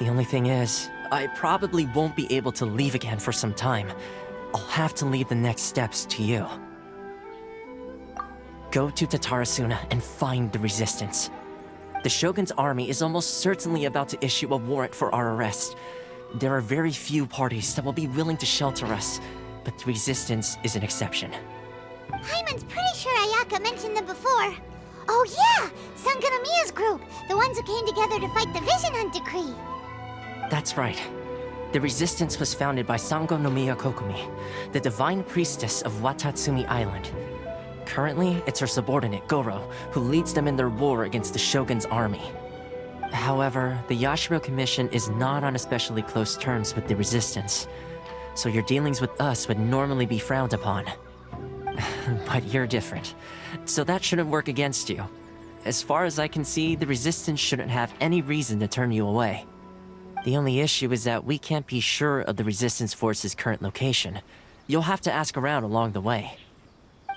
The only thing is, I probably won't be able to leave again for some time. I'll have to leave the next steps to you. Go to Tatarasuna and find the resistance. The Shogun's army is almost certainly about to issue a warrant for our arrest. There are very few parties that will be willing to shelter us, but the resistance is an exception. Hyman's pretty sure Ayaka mentioned them before. Oh yeah! Sangonomiya's group! The ones who came together to fight the Vision Hunt Decree! That's right. The resistance was founded by Sangonomiya Kokumi, the divine priestess of Watatsumi Island. Currently, it's her subordinate, Goro, who leads them in their war against the Shogun's army. However, the Yashiro Commission is not on especially close terms with the resistance, so your dealings with us would normally be frowned upon. But you're different, so that shouldn't work against you. As far as I can see, the resistance shouldn't have any reason to turn you away. The only issue is that we can't be sure of the resistance force's current location. You'll have to ask around along the way.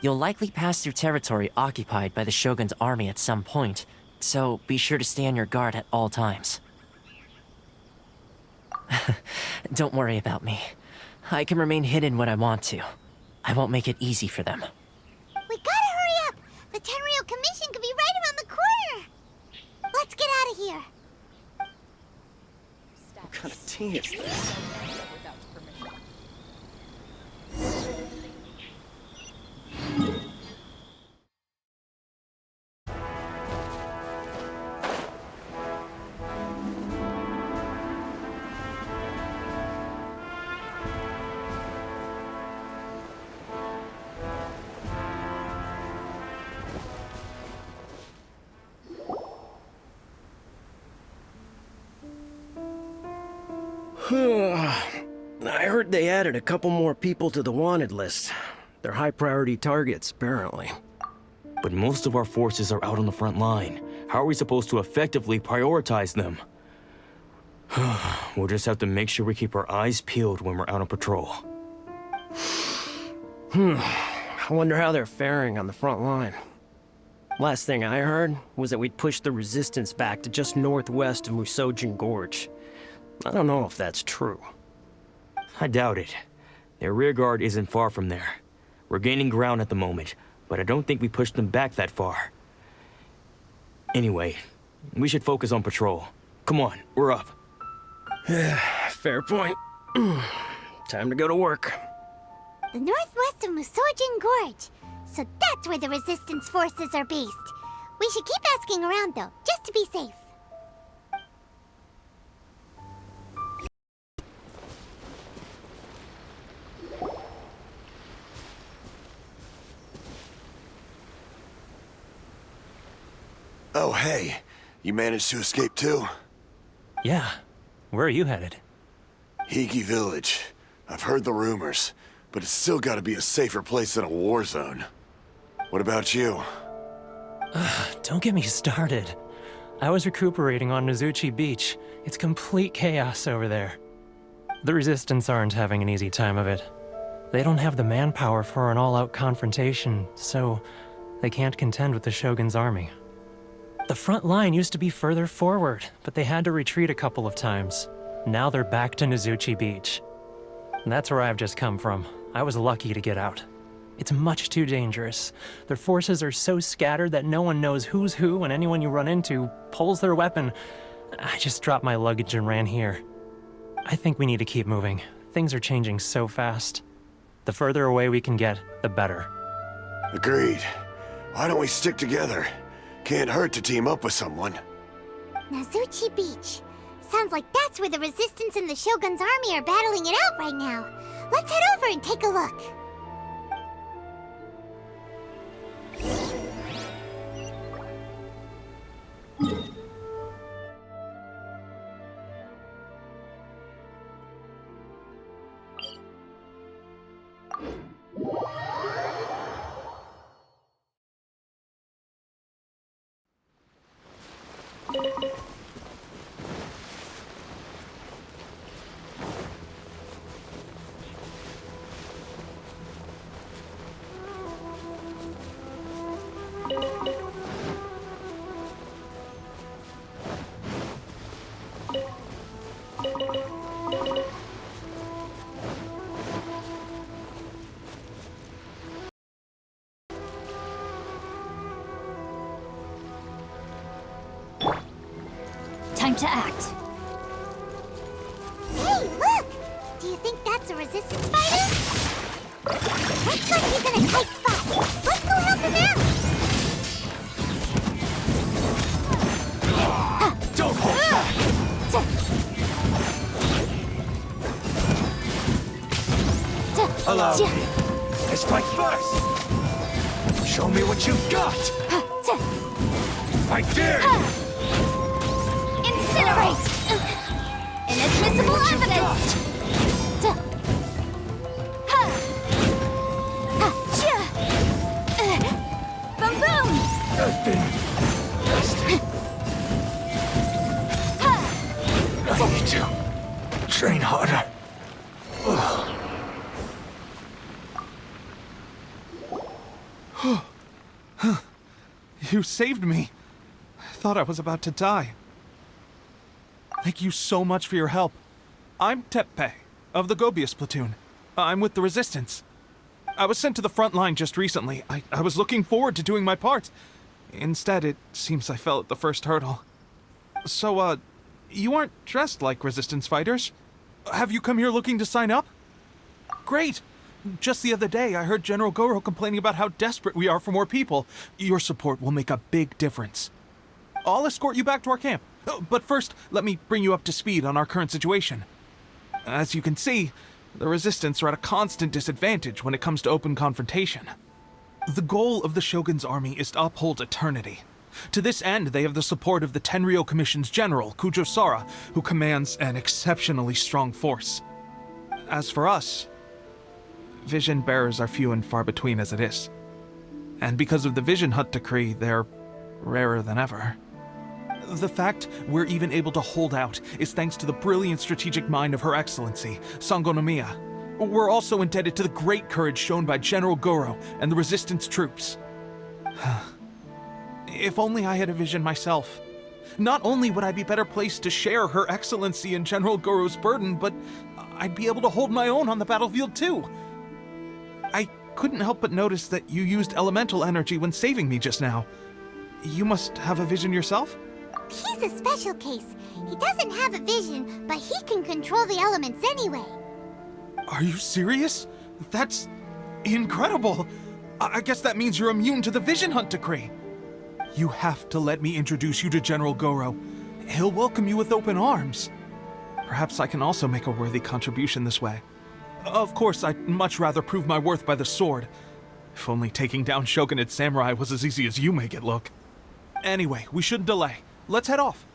You'll likely pass through territory occupied by the Shogun's army at some point, so be sure to stay on your guard at all times. Don't worry about me. I can remain hidden when I want to. I won't make it easy for them. We gotta hurry up! The Tenryou Commission could be right around the corner! Let's get out of here! What kind of tea is this? I heard they added a couple more people to the wanted list. They're high-priority targets, apparently. But most of our forces are out on the front line. How are we supposed to effectively prioritize them? We'll just have to make sure we keep our eyes peeled when we're out on patrol. I wonder how they're faring on the front line. Last thing I heard was that we'd pushed the resistance back to just northwest of Musojin Gorge. I don't know if that's true. I doubt it. Their rearguard isn't far from there. We're gaining ground at the moment, but I don't think we pushed them back that far. Anyway, we should focus on patrol. Come on, we're up. Fair point. Time to go to work. The northwest of Musojin Gorge. So that's where the resistance forces are based. We should keep asking around though, just to be safe. Oh, hey. You managed to escape too? Yeah. Where are you headed? Higi Village. I've heard the rumors, but it's still gotta be a safer place than a war zone. What about you? Don't get me started. I was recuperating on Nozuchi Beach. It's complete chaos over there. The Resistance aren't having an easy time of it. They don't have the manpower for an all-out confrontation, so they can't contend with the Shogun's army. The front line used to be further forward, but they had to retreat a couple of times. Now they're back to Nozuchi Beach. That's where I've just come from. I was lucky to get out. It's much too dangerous. Their forces are so scattered that no one knows who's who, and anyone you run into pulls their weapon. I just dropped my luggage and ran here. I think we need to keep moving. Things are changing so fast. The further away we can get, the better. Agreed. Why don't we stick together? Can't hurt to team up with someone. Nozuchi Beach. Sounds like that's where the Resistance and the Shogun's army are battling it out right now. Let's head over and take a look. time to act. Hey, look! Do you think that's a resistance fighter? Looks like he's in a tight spot. Let's go help him out! Don't hold back! Allow me. I strike first! Show me what you've got! I dare you! Incinerate! Inadmissible evidence! Boom boom! I need to train harder. You saved me. I thought I was about to die. Thank you so much for your help. I'm Teppei, of the Gobius platoon. I'm with the Resistance. I was sent to the front line just recently. I was looking forward to doing my part. Instead, it seems I fell at the first hurdle. So, you aren't dressed like Resistance fighters? Have you come here looking to sign up? Great! Just the other day, I heard General Goro complaining about how desperate we are for more people. Your support will make a big difference. I'll escort you back to our camp. But first, let me bring you up to speed on our current situation. As you can see, the Resistance are at a constant disadvantage when it comes to open confrontation. The goal of the Shogun's army is to uphold eternity. To this end, they have the support of the Tenryou Commission's general, Kujo Sara, who commands an exceptionally strong force. As for us, vision bearers are few and far between as it is. And because of the Vision Hut decree, they're rarer than ever. The fact we're even able to hold out is thanks to the brilliant strategic mind of Her Excellency, Sango Nomiya. We're also indebted to the great courage shown by General Goro and the Resistance troops. If only I had a vision myself. Not only would I be better placed to share Her Excellency and General Goro's burden, but I'd be able to hold my own on the battlefield too. I couldn't help but notice that you used elemental energy when saving me just now. You must have a vision yourself? He's a special case. He doesn't have a vision, but he can control the elements anyway. Are you serious? That's incredible. I guess that means you're immune to the Vision Hunt decree. You have to let me introduce you to General Goro. He'll welcome you with open arms. Perhaps I can also make a worthy contribution this way. Of course, I'd much rather prove my worth by the sword. If only taking down Shogunate Samurai was as easy as you make it look. Anyway, we shouldn't delay. Let's head off.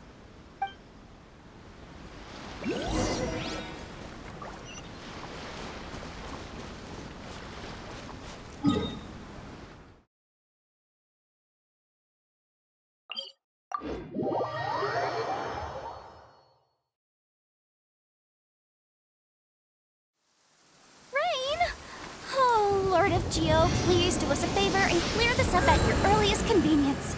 Oh, Lord of Geo, please do us a favor and clear this up at your earliest convenience.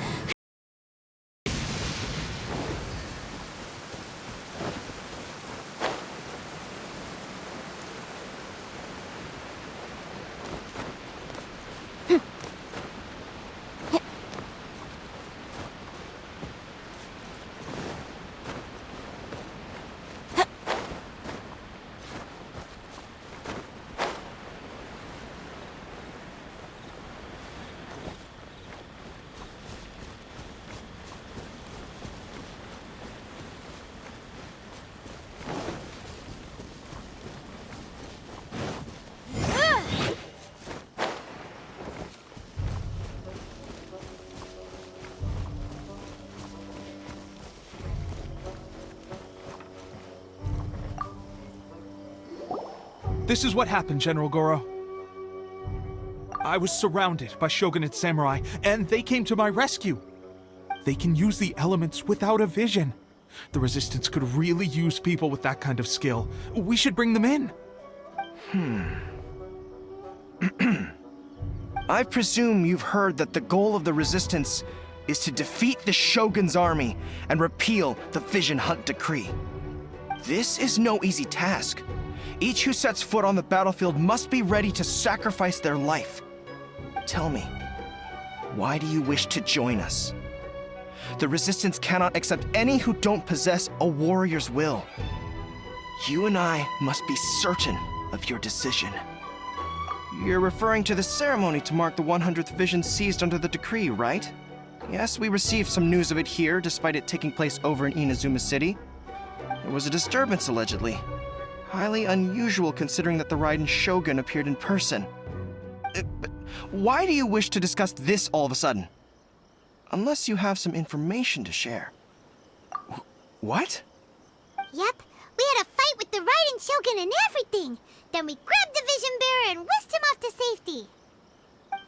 This is what happened, General Goro. I was surrounded by Shogunate Samurai, and they came to my rescue. They can use the elements without a vision. The Resistance could really use people with that kind of skill. We should bring them in. I presume you've heard that the goal of the Resistance is to defeat the Shogun's army and repeal the Vision Hunt decree. This is no easy task. Each who sets foot on the battlefield must be ready to sacrifice their life. Tell me, why do you wish to join us? The Resistance cannot accept any who don't possess a warrior's will. You and I must be certain of your decision. You're referring to the ceremony to mark the 100th vision seized under the decree, right? Yes, we received some news of it here, despite it taking place over in Inazuma City. There was a disturbance, allegedly. Highly unusual considering that the Raiden Shogun appeared in person. But why do you wish to discuss this all of a sudden? Unless you have some information to share. What? Yep, we had a fight with the Raiden Shogun and everything. Then we grabbed the Vision Bearer and whisked him off to safety.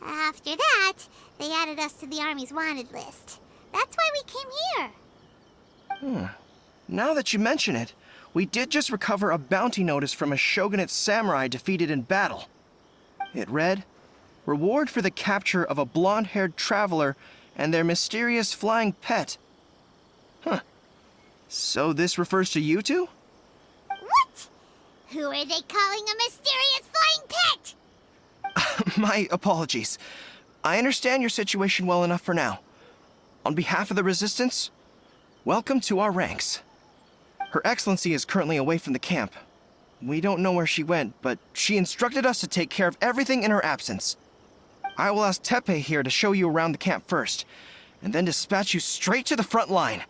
After that, they added us to the Army's wanted list. That's why we came here. Now that you mention it, we did just recover a bounty notice from a Shogunate samurai defeated in battle. It read, "Reward for the capture of a blonde-haired traveler and their mysterious flying pet." Huh. So this refers to you two? What? Who are they calling a mysterious flying pet? My apologies. I understand your situation well enough for now. On behalf of the Resistance, welcome to our ranks. Her Excellency is currently away from the camp. We don't know where she went, but she instructed us to take care of everything in her absence. I will ask Teppei here to show you around the camp first, and then dispatch you straight to the front line.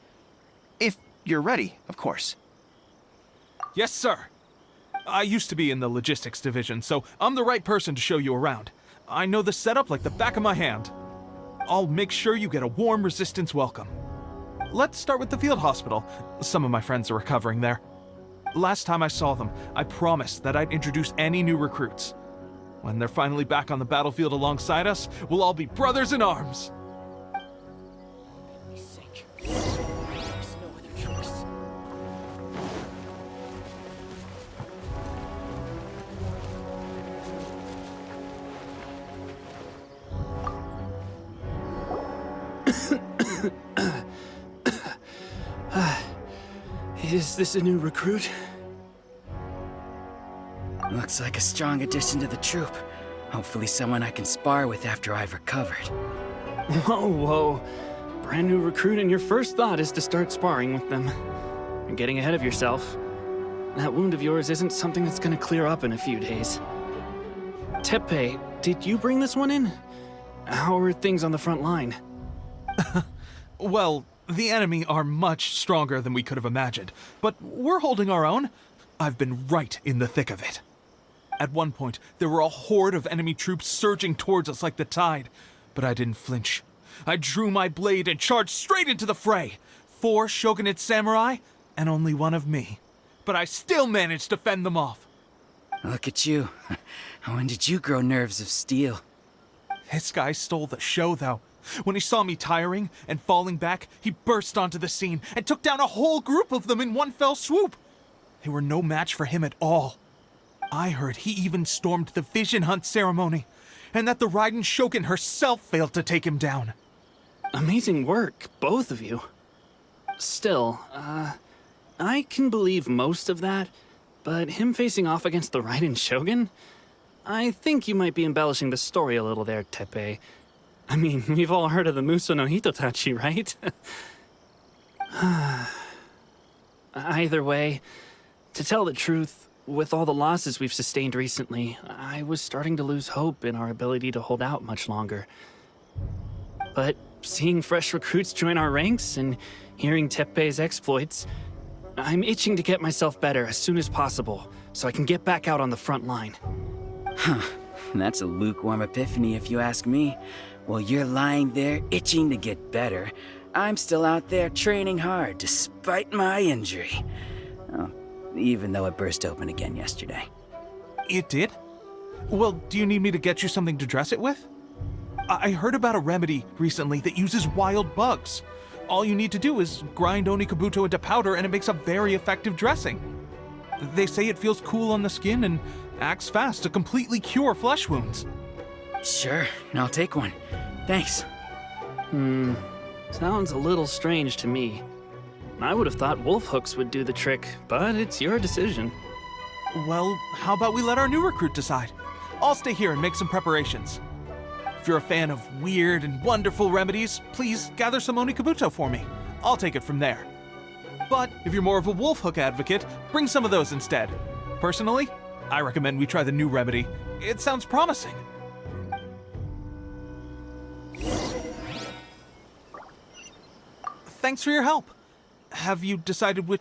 If you're ready, of course. Yes, sir. I used to be in the logistics division, so I'm the right person to show you around. I know the setup like the back of my hand. I'll make sure you get a warm Resistance welcome. Let's start with the field hospital. Some of my friends are recovering there. Last time I saw them, I promised that I'd introduce any new recruits. When they're finally back on the battlefield alongside us, we'll all be brothers in arms. There's no other choice. Is this a new recruit? Looks like a strong addition to the troop. Hopefully someone I can spar with after I've recovered. Whoa. Brand new recruit and your first thought is to start sparring with them. You're getting ahead of yourself. That wound of yours isn't something that's gonna clear up in a few days. Teppei, did you bring this one in? How are things on the front line? Well, the enemy are much stronger than we could have imagined, but we're holding our own. I've been right in the thick of it. At one point, there were a horde of enemy troops surging towards us like the tide, but I didn't flinch. I drew my blade and charged straight into the fray. 4 Shogunate samurai, and only one of me. But I still managed to fend them off. Look at you. When did you grow nerves of steel? This guy stole the show, though. When he saw me tiring and falling back, he burst onto the scene and took down a whole group of them in one fell swoop. They were no match for him at all. I heard he even stormed the Vision Hunt ceremony, and that the Raiden Shogun herself failed to take him down. Amazing work, both of you. Still, I can believe most of that, but him facing off against the Raiden Shogun? I think you might be embellishing the story a little there, Teppei. I mean, we've all heard of the Muso no Hitotachi, right? Either way, to tell the truth, with all the losses we've sustained recently, I was starting to lose hope in our ability to hold out much longer. But seeing fresh recruits join our ranks and hearing Teppei's exploits, I'm itching to get myself better as soon as possible so I can get back out on the front line. Huh. That's a lukewarm epiphany if you ask me. While you're lying there itching to get better, I'm still out there training hard despite my injury. Oh, even though it burst open again yesterday. It did? Well, do you need me to get you something to dress it with? I heard about a remedy recently that uses wild bugs. All you need to do is grind Onikabuto into powder and it makes a very effective dressing. They say it feels cool on the skin and acts fast to completely cure flesh wounds. Sure, I'll take one. Thanks. Sounds a little strange to me. I would have thought wolf hooks would do the trick, but it's your decision. Well, how about we let our new recruit decide? I'll stay here and make some preparations. If you're a fan of weird and wonderful remedies, please gather some Onikabuto for me. I'll take it from there. But if you're more of a wolf hook advocate, bring some of those instead. Personally, I recommend we try the new remedy. It sounds promising. Thanks for your help. Have you decided which...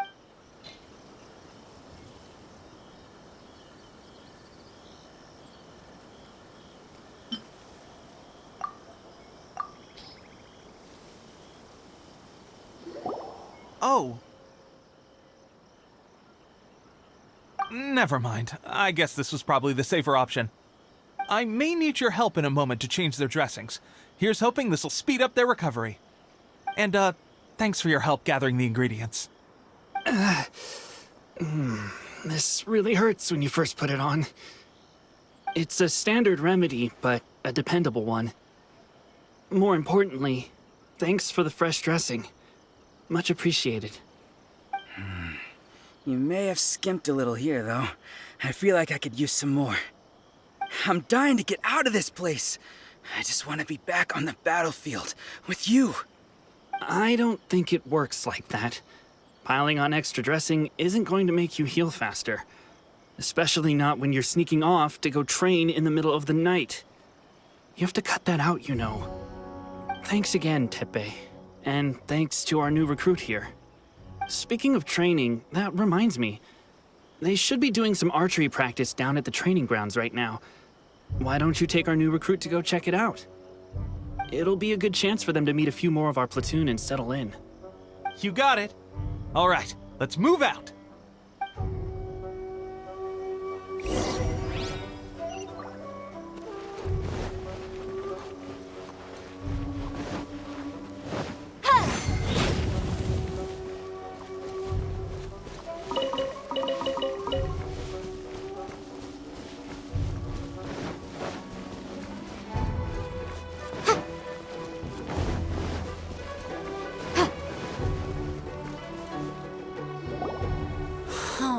Oh. Never mind. I guess this was probably the safer option. I may need your help in a moment to change their dressings. Here's hoping this'll speed up their recovery. And, thanks for your help gathering the ingredients. This really hurts when you first put it on. It's a standard remedy, but a dependable one. More importantly, thanks for the fresh dressing. Much appreciated. You may have skimped a little here, though. I feel like I could use some more. I'm dying to get out of this place. I just want to be back on the battlefield with you. I don't think it works like that. Piling on extra dressing isn't going to make you heal faster. Especially not when you're sneaking off to go train in the middle of the night. You have to cut that out, you know. Thanks again, Teppei. And thanks to our new recruit here. Speaking of training, that reminds me. They should be doing some archery practice down at the training grounds right now. Why don't you take our new recruit to go check it out? It'll be a good chance for them to meet a few more of our platoon and settle in. You got it. All right, let's move out.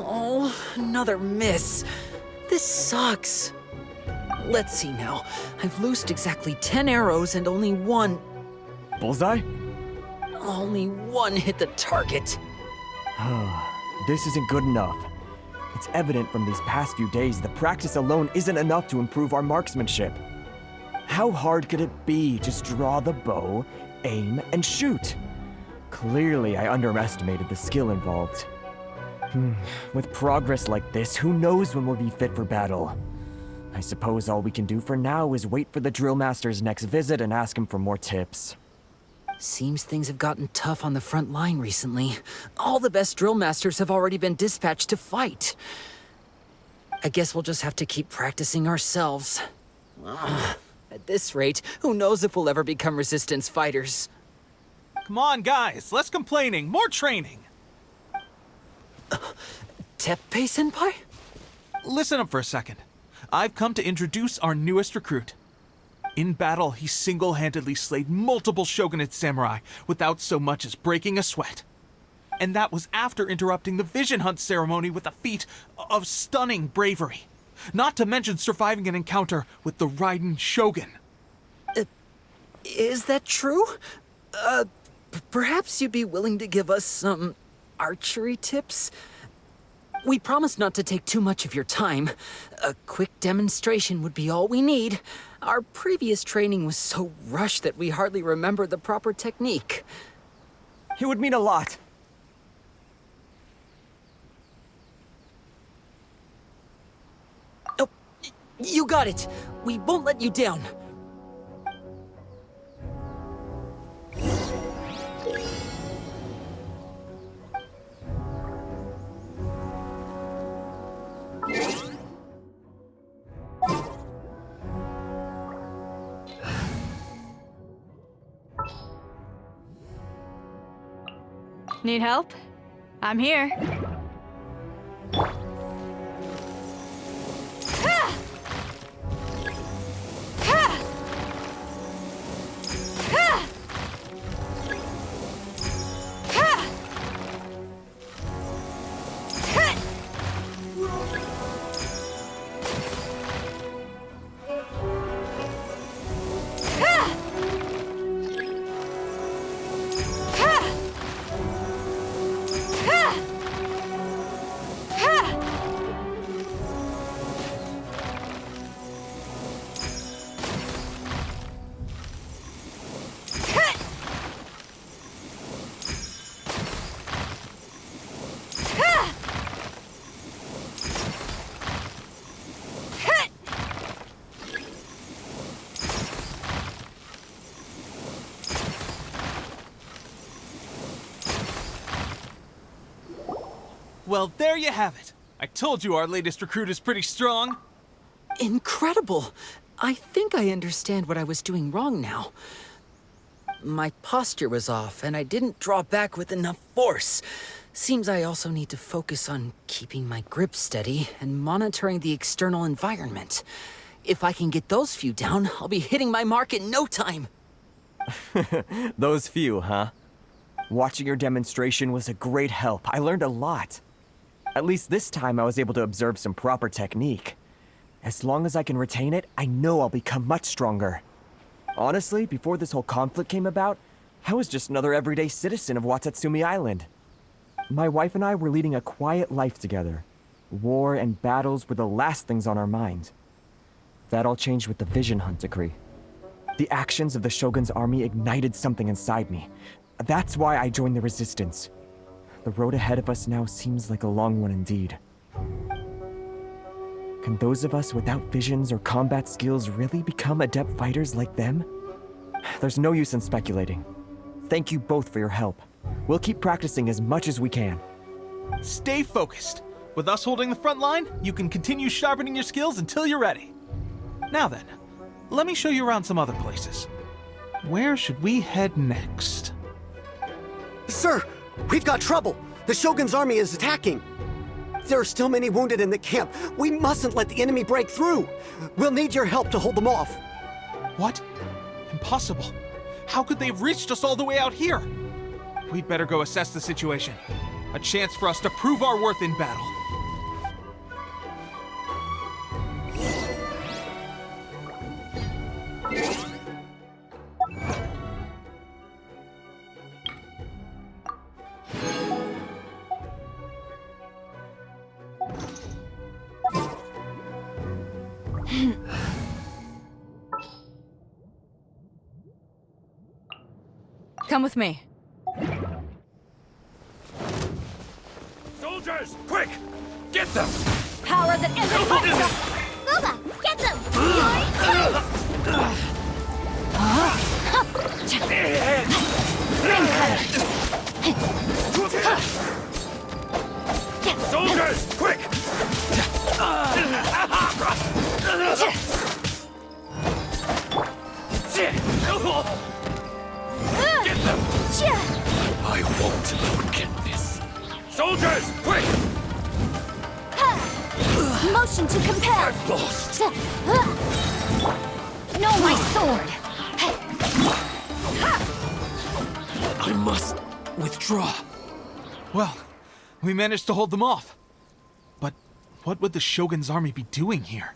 Oh, another miss. This sucks. Let's see now. I've loosed exactly 10 arrows and only one... Bullseye? Only one hit the target. This isn't good enough. It's evident from these past few days the practice alone isn't enough to improve our marksmanship. How hard could it be? Just draw the bow, aim, and shoot. Clearly, I underestimated the skill involved. With progress like this, who knows when we'll be fit for battle? I suppose all we can do for now is wait for the drill master's next visit and ask him for more tips. Seems things have gotten tough on the front line recently. All the best drill masters have already been dispatched to fight. I guess we'll just have to keep practicing ourselves. At this rate, who knows if we'll ever become resistance fighters. Come on, guys, less complaining, more training. Teppei-senpai? Listen up for a second. I've come to introduce our newest recruit. In battle, he single-handedly slayed multiple shogunate samurai without so much as breaking a sweat. And that was after interrupting the vision hunt ceremony with a feat of stunning bravery. Not to mention surviving an encounter with the Raiden Shogun. Is that true? Perhaps you'd be willing to give us some archery tips? We promise not to take too much of your time. A quick demonstration would be all we need. Our previous training was so rushed that we hardly remember the proper technique. It would mean a lot. Oh, you got it. We won't let you down. Need help? I'm here. Well, there you have it. I told you our latest recruit is pretty strong. Incredible! I think I understand what I was doing wrong now. My posture was off, and I didn't draw back with enough force. Seems I also need to focus on keeping my grip steady and monitoring the external environment. If I can get those few down, I'll be hitting my mark in no time. Those few, huh? Watching your demonstration was a great help. I learned a lot. At least this time I was able to observe some proper technique. As long as I can retain it, I know I'll become much stronger. Honestly, before this whole conflict came about, I was just another everyday citizen of Watatsumi Island. My wife and I were leading a quiet life together. War and battles were the last things on our mind. That all changed with the Vision Hunt decree. The actions of the Shogun's army ignited something inside me. That's why I joined the Resistance. The road ahead of us now seems like a long one indeed. Can those of us without visions or combat skills really become adept fighters like them? There's no use in speculating. Thank you both for your help. We'll keep practicing as much as we can. Stay focused. With us holding the front line, you can continue sharpening your skills until you're ready. Now then, let me show you around some other places. Where should we head next? Sir, we've got trouble. The Shogun's army is attacking. There are still many wounded in the camp. We mustn't let the enemy break through. We'll need your help to hold them off. What? Impossible. How could they have reached us all the way out here? We'd better go assess the situation. A chance for us to prove our worth in battle. Come with me. Soldiers, quick! Get them! Power that isn't Luba, get them! Soldiers, quick! Get them! I won't get this. Soldiers, quick! Motion to compel. I've lost. No, my sword. I must withdraw. Well, we managed to hold them off. But what would the Shogun's army be doing here?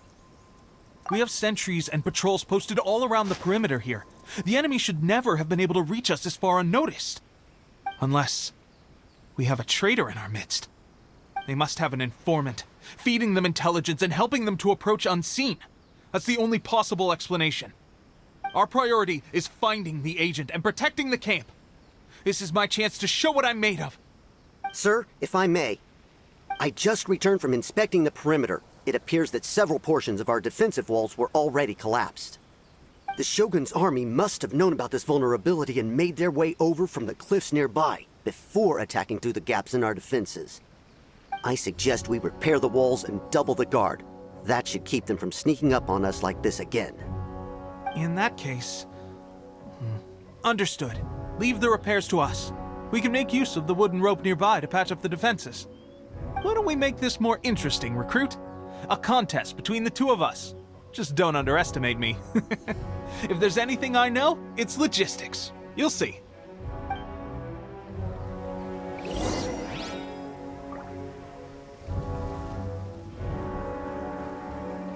We have sentries and patrols posted all around the perimeter here. The enemy should never have been able to reach us this far unnoticed. Unless we have a traitor in our midst. They must have an informant, feeding them intelligence and helping them to approach unseen. That's the only possible explanation. Our priority is finding the agent and protecting the camp. This is my chance to show what I'm made of. Sir, if I may, I just returned from inspecting the perimeter. It appears that several portions of our defensive walls were already collapsed. The Shogun's army must have known about this vulnerability and made their way over from the cliffs nearby before attacking through the gaps in our defenses. I suggest we repair the walls and double the guard. That should keep them from sneaking up on us like this again. In that case... Understood. Leave the repairs to us. We can make use of the wooden rope nearby to patch up the defenses. Why don't we make this more interesting, recruit? A contest between the two of us. Just don't underestimate me. If there's anything I know, it's logistics. You'll see.